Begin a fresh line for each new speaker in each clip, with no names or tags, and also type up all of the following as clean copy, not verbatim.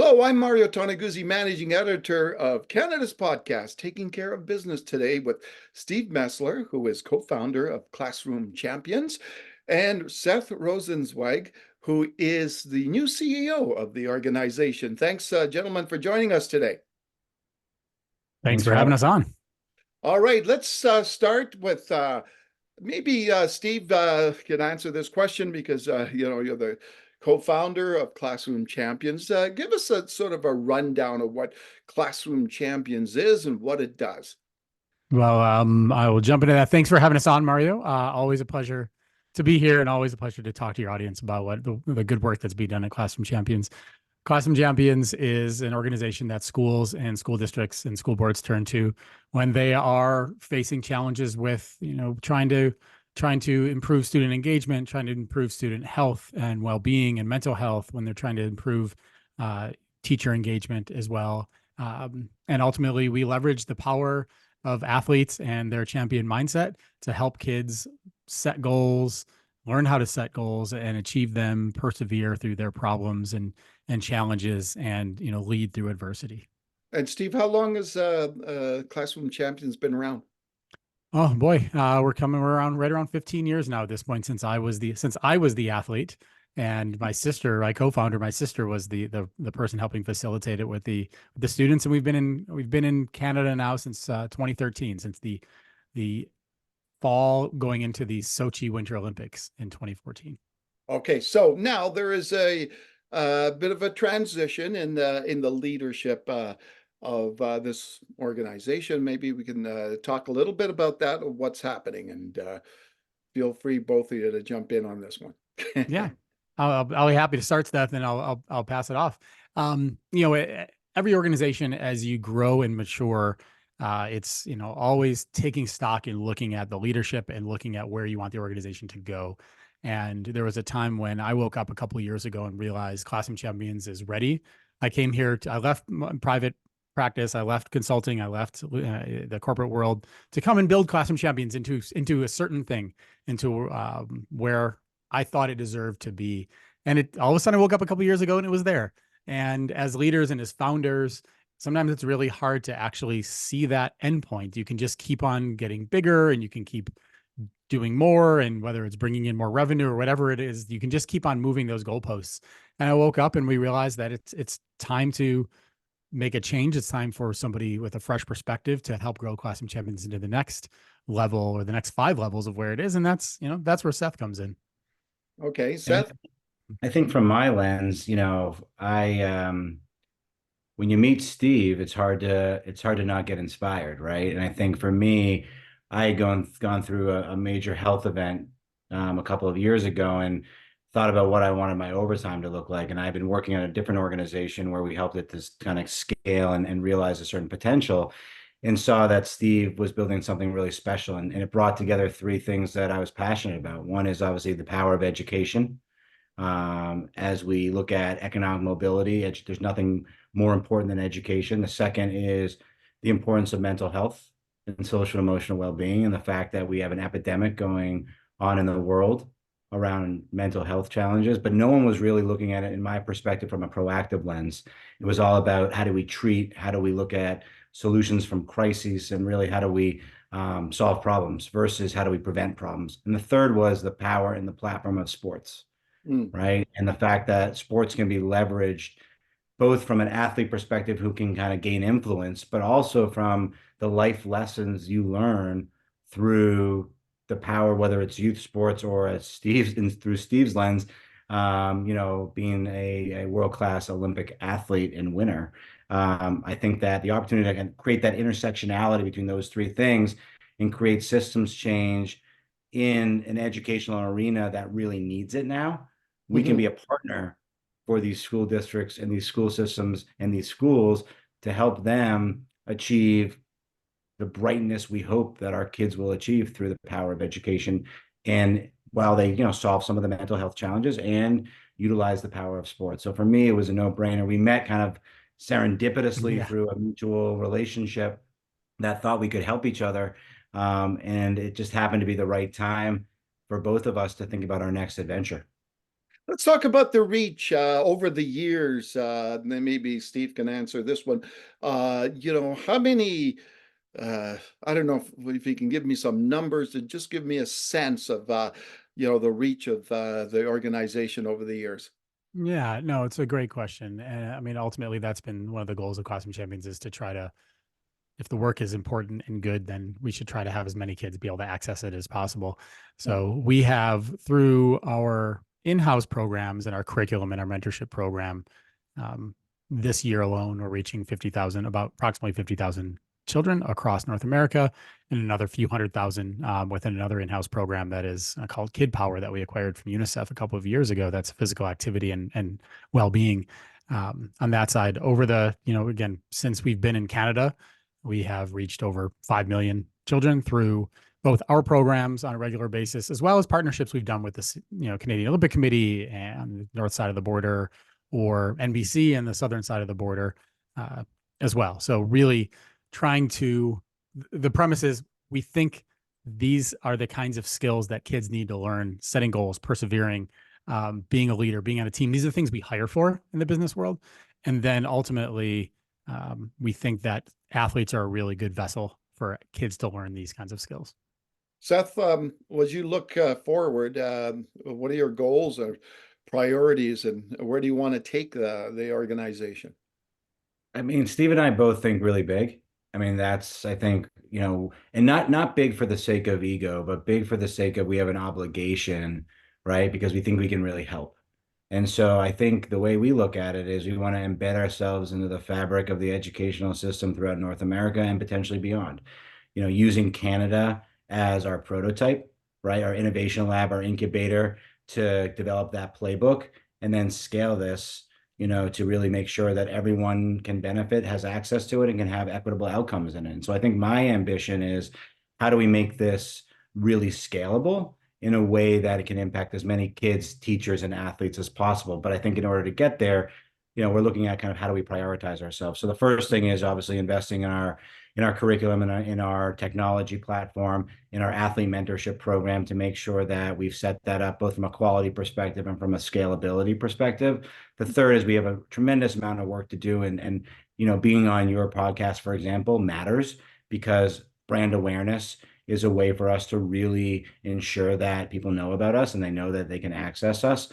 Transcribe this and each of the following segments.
Hello, I'm Mario Toneguzzi, managing editor of Canada's podcast, Taking Care of Business today with Steve Mesler, who is co-founder of Classroom Champions, and Seth Rosenzweig, who is the new CEO of the organization. Thanks, gentlemen, for joining us today.
Thanks for having us on.
All right, let's start with maybe Steve can answer this question because you're the co-founder of Classroom Champions. Give us a sort of a rundown of what Classroom Champions is and what it does.
Well, I will jump into that. Thanks for having us on, Mario. Always a pleasure to be here and always a pleasure to talk to your audience about what the good work that's being done at Classroom Champions. Classroom Champions is an organization that schools and school districts and school boards turn to when they are facing challenges with, trying to improve student engagement, trying to improve student health and well-being and mental health, when they're trying to improve teacher engagement as well. And ultimately, we leverage the power of athletes and their champion mindset to help kids set goals, learn how to set goals and achieve them, persevere through their problems and challenges, and lead through adversity.
And Steve, how long has Classroom Champions been around?
Oh boy, we're right around 15 years now at this point, since I was the athlete, and my sister, my co-founder, my sister was the person helping facilitate it with the students, and we've been in Canada now since 2013, since the fall going into the Sochi Winter Olympics in 2014.
Okay, so now there is a bit of a transition in the leadership of this organization. Maybe we can talk a little bit about that, of what's happening, and feel free, both of you, to jump in on this one.
Yeah, I'll be happy to start, Steph, and I'll pass it off. Every organization, as you grow and mature, it's always taking stock and looking at the leadership and looking at where you want the organization to go. And there was a time when I woke up a couple of years ago and realized Classroom Champions is ready. I left private practice, I left consulting, I left the corporate world to come and build Classroom Champions into a certain thing, into where I thought it deserved to be. And all of a sudden I woke up a couple of years ago and it was there. And as leaders and as founders, sometimes it's really hard to actually see that endpoint. You can just keep on getting bigger and you can keep doing more, and whether it's bringing in more revenue or whatever it is, you can just keep on moving those goalposts. And I woke up and we realized that it's time to make a change. It's time for somebody with a fresh perspective to help grow Classroom Champions into the next level, or the next 5 levels of where it is. And that's where Seth comes in.
Okay, Seth.
I think from my lens, when you meet Steve, it's hard to not get inspired, right? And I think for me, I had gone through a major health event a couple of years ago and thought about what I wanted my overtime to look like. And I've been working at a different organization where we helped it to kind of scale and realize a certain potential, and saw that Steve was building something really special. And it brought together 3 things that I was passionate about. One is obviously the power of education. As we look at economic mobility, there's nothing more important than education. The second is the importance of mental health and social and emotional well-being, and the fact that we have an epidemic going on in the world around mental health challenges, but no one was really looking at it, in my perspective, from a proactive lens. It was all about how do we treat, how do we look at solutions from crises, and really how do we solve problems versus how do we prevent problems. And the third was the power and the platform of sports, right? And the fact that sports can be leveraged both from an athlete perspective, who can kind of gain influence, but also from the life lessons you learn through the power, whether it's youth sports or through Steve's lens, being a world-class Olympic athlete and winner. I think that the opportunity to create that intersectionality between those 3 things and create systems change in an educational arena that really needs it now, we can be a partner for these school districts and these school systems and these schools to help them achieve the brightness we hope that our kids will achieve through the power of education. And while they, solve some of the mental health challenges and utilize the power of sports. So for me, it was a no-brainer. We met kind of serendipitously through a mutual relationship that thought we could help each other. And it just happened to be the right time for both of us to think about our next adventure.
Let's talk about the reach over the years. And then maybe Steve can answer this one. How many, I don't know if you can give me some numbers to just give me a sense of, the reach of the organization over the years.
Yeah, no, it's a great question. And I mean, ultimately, that's been one of the goals of Classroom Champions is to try to, if the work is important and good, then we should try to have as many kids be able to access it as possible. So we have, through our in-house programs and our curriculum and our mentorship program, um, this year alone, we're reaching 50,000, about approximately 50,000 children across North America, and another few hundred thousand within another in-house program that is called Kid Power that we acquired from UNICEF a couple of years ago. That's physical activity and well-being. On that side, over the, again, since we've been in Canada, we have reached over 5 million children through both our programs on a regular basis, as well as partnerships we've done with the, Canadian Olympic Committee and the north side of the border, or NBC and the southern side of the border as well. So really trying to, the premise is we think these are the kinds of skills that kids need to learn: setting goals, persevering, being a leader, being on a team. These are things we hire for in the business world. And then ultimately, we think that athletes are a really good vessel for kids to learn these kinds of skills.
Seth, as you look forward, what are your goals or priorities, and where do you want to take the organization?
I mean, Steve and I both think really big. I mean, that's, I think, and not big for the sake of ego, but big for the sake of we have an obligation, right? Because we think we can really help. And so I think the way we look at it is we want to embed ourselves into the fabric of the educational system throughout North America and potentially beyond. Using Canada as our prototype, right? Our innovation lab, our incubator to develop that playbook, and then scale this, to really make sure that everyone can benefit, has access to it, and can have equitable outcomes in it. And so I think my ambition is, how do we make this really scalable in a way that it can impact as many kids, teachers, and athletes as possible? But I think in order to get there, we're looking at kind of how do we prioritize ourselves. So the first thing is obviously investing in our curriculum and in our technology platform, in our athlete mentorship program, to make sure that we've set that up both from a quality perspective and from a scalability perspective. The third is we have a tremendous amount of work to do, and being on your podcast, for example, matters, because brand awareness is a way for us to really ensure that people know about us and they know that they can access us.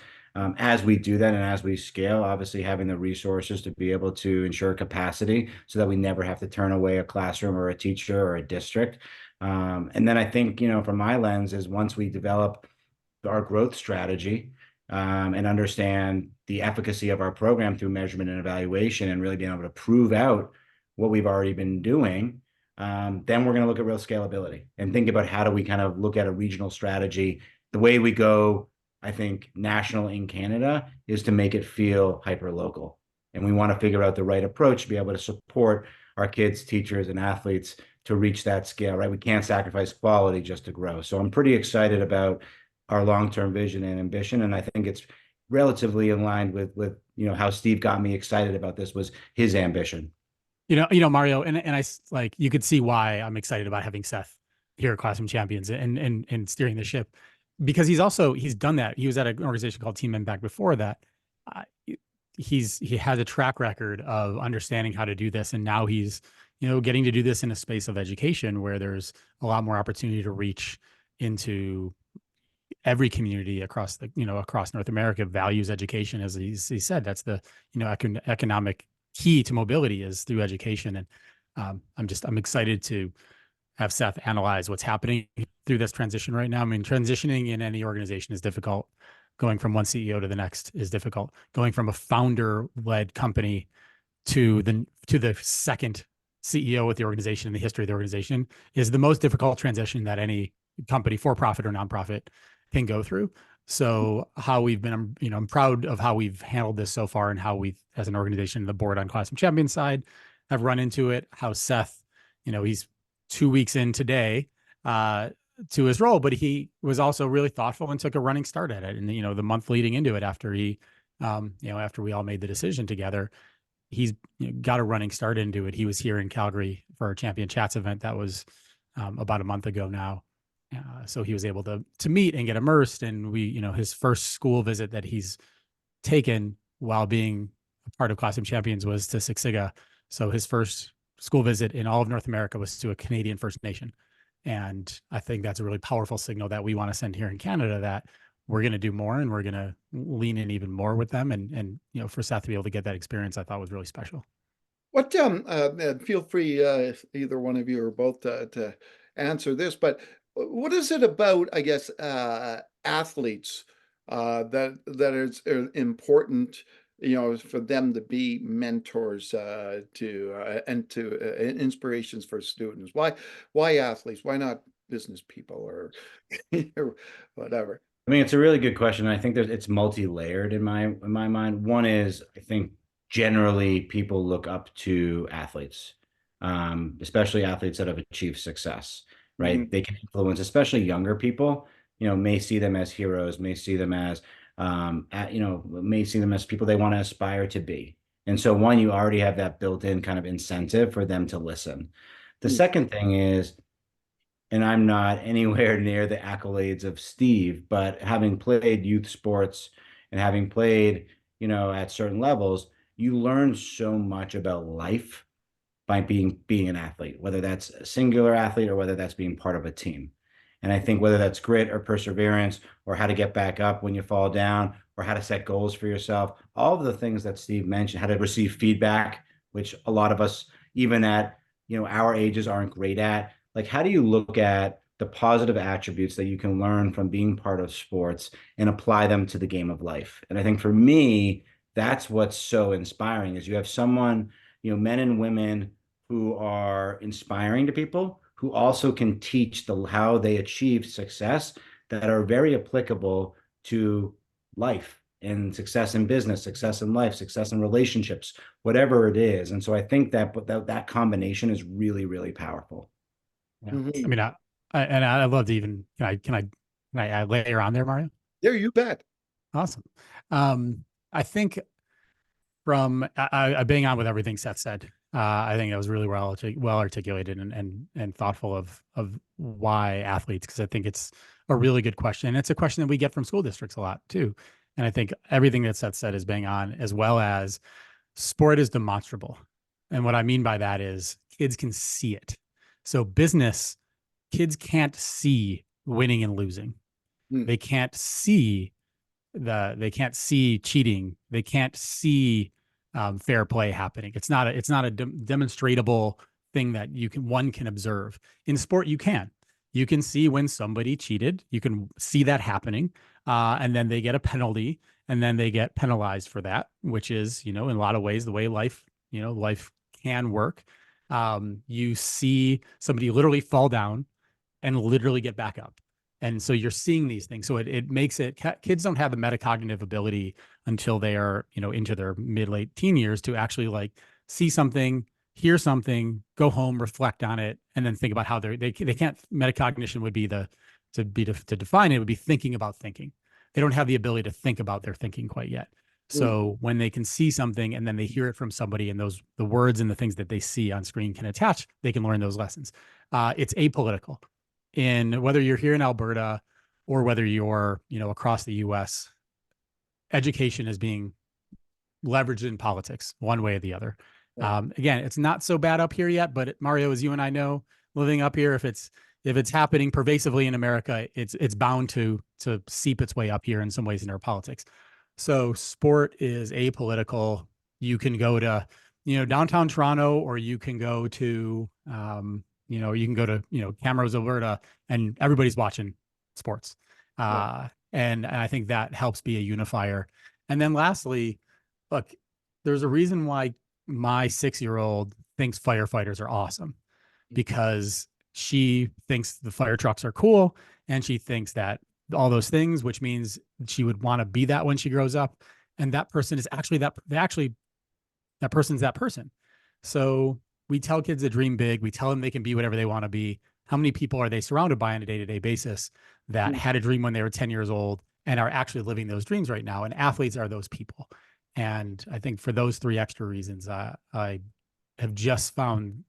As we do that and as we scale, obviously having the resources to be able to ensure capacity so that we never have to turn away a classroom or a teacher or a district. And then I think, from my lens, is once we develop our growth strategy and understand the efficacy of our program through measurement and evaluation, and really being able to prove out what we've already been doing, then we're going to look at real scalability and think about how do we kind of look at a regional strategy. The way we go, I think, national in Canada is to make it feel hyper local. And we want to figure out the right approach to be able to support our kids, teachers, and athletes to reach that scale, right? We can't sacrifice quality just to grow. So I'm pretty excited about our long-term vision and ambition. And I think it's relatively in line with how Steve got me excited about this, was his ambition.
Mario, and I, like, you could see why I'm excited about having Seth here at Classroom Champions and steering the ship, because he's done that. He was at an organization called Team Impact before that. He has a track record of understanding how to do this, and now he's getting to do this in a space of education where there's a lot more opportunity to reach into every community across North America. Values education, as he said. That's the economic key to mobility, is through education. And I'm excited to have Seth analyze what's happening through this transition right now. I mean, transitioning in any organization is difficult. Going from one CEO to the next is difficult. Going from a founder-led company to the second CEO with the organization in the history of the organization is the most difficult transition that any company, for-profit or nonprofit, can go through. So how we've been, I'm proud of how we've handled this so far, and how we, as an organization, the board on Classroom Champions side, have run into it. How Seth, he's 2 weeks in today to his role, but he was also really thoughtful and took a running start at it. And the month leading into it, after he, after we all made the decision together, he's got a running start into it. He was here in Calgary for our Champion Chats event that was about a month ago now. So he was able to meet and get immersed. And his first school visit that he's taken while being a part of Classroom Champions was to Sig Siga. So his first school visit in all of North America was to a Canadian First Nation. And I think that's a really powerful signal that we want to send here in Canada, that we're going to do more and we're going to lean in even more with them. And for Seth to be able to get that experience, I thought was really special.
What feel free, either one of you or both, to answer this, but what is it about, I guess, athletes that is important, for them to be mentors, and to inspirations for students? Why athletes? Why not business people or or whatever?
I mean, it's a really good question. I think it's multi-layered in my mind. One is, I think generally people look up to athletes, especially athletes that have achieved success, right?
Mhm.
They can influence, especially younger people, may see them as heroes, may see them as, may see them as people they want to aspire to be. And so one, you already have that built-in kind of incentive for them to listen. The
Mm.
second thing is, and I'm not anywhere near the accolades of Steve, but having played youth sports and having played, at certain levels, you learn so much about life by being an athlete, whether that's a singular athlete or whether that's being part of a team. And I think whether that's grit or perseverance or how to get back up when you fall down or how to set goals for yourself, all of the things that Steve mentioned, how to receive feedback, which a lot of us, even at our ages, aren't great at. Like, how do you look at the positive attributes that you can learn from being part of sports and apply them to the game of life? And I think for me, that's what's so inspiring is you have someone, men and women who are inspiring to people, who also can teach how they achieve success that are very applicable to life and success in business, success in life, success in relationships, whatever it is. And so I think that combination is really, really powerful.
Yeah. I
Mhm.
mean, I love to even, can I layer on there, Mario?
Yeah, you bet.
Awesome. I think I bang on with everything Seth said. I think that was really well articulated and thoughtful of why athletes, because I think it's a really good question. And it's a question that we get from school districts a lot too. And I think everything that Seth said is bang on, as well as sport is demonstrable. And what I mean by that is kids can see it. So business, kids can't see winning and losing.
Mm.
They can't see they can't see cheating. They can't see fair play happening. It's not a demonstrable thing that one can observe. In sport, you can. You can see when somebody cheated. You can see that happening, and then they get a penalty, and then they get penalized for that, which is, in a lot of ways, the way life can work. You see somebody literally fall down and literally get back up. And so you're seeing these things. So it makes it, kids don't have the metacognitive ability until they are, into their mid late teen years to actually like see something, hear something, go home, reflect on it, and then think about how they can't, metacognition would be to define it would be thinking about thinking. They don't have the ability to think about their thinking quite yet.
Mm.
So when they can see something and then they hear it from somebody, and the words and the things that they see on screen can attach, they can learn those lessons. It's apolitical. In whether you're here in Alberta or whether you're, across the US, education is being leveraged in politics one way or the other.
Yeah.
Again, it's not so bad up here yet, but Mario, as you and I know, living up here, if it's happening pervasively in America, it's bound to seep its way up here in some ways in our politics. So sport is apolitical. You can go to, downtown Toronto, or you can go to, Camrose, Alberta, and everybody's watching sports.
Yeah.
And I think that helps be a unifier. And then lastly, look, there's a reason why my 6-year-old thinks firefighters are awesome, because she thinks the fire trucks are cool, and she thinks that all those things, which means she would want to be that when she grows up. And that person is actually that person's that person. So we tell kids to dream big. We tell them they can be whatever they want to be. How many people are they surrounded by on a day-to-day basis that
Mm.
had a dream when they were 10 years old and are actually living those dreams right now? And athletes are those people. And I think for those three extra reasons, I have just found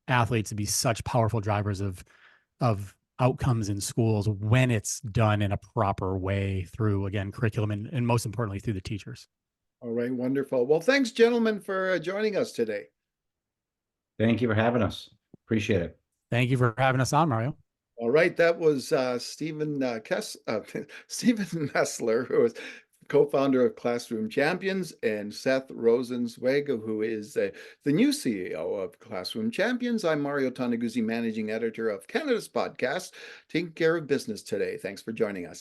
athletes to be such powerful drivers of outcomes in schools when it's done in a proper way through, again, curriculum and most importantly, through the teachers.
All right, wonderful. Well, thanks, gentlemen, for joining us today.
Thank you for having us. Appreciate it.
Thank you for having us on, Mario.
All right, that was Stephen Stephen Mesler, who is co-founder of Classroom Champions, and Seth Rosenzweig, who is the new CEO of Classroom Champions. I'm Mario Toneguzzi, managing editor of Canada's podcast, Taking Care of Business Today. Thanks for joining us.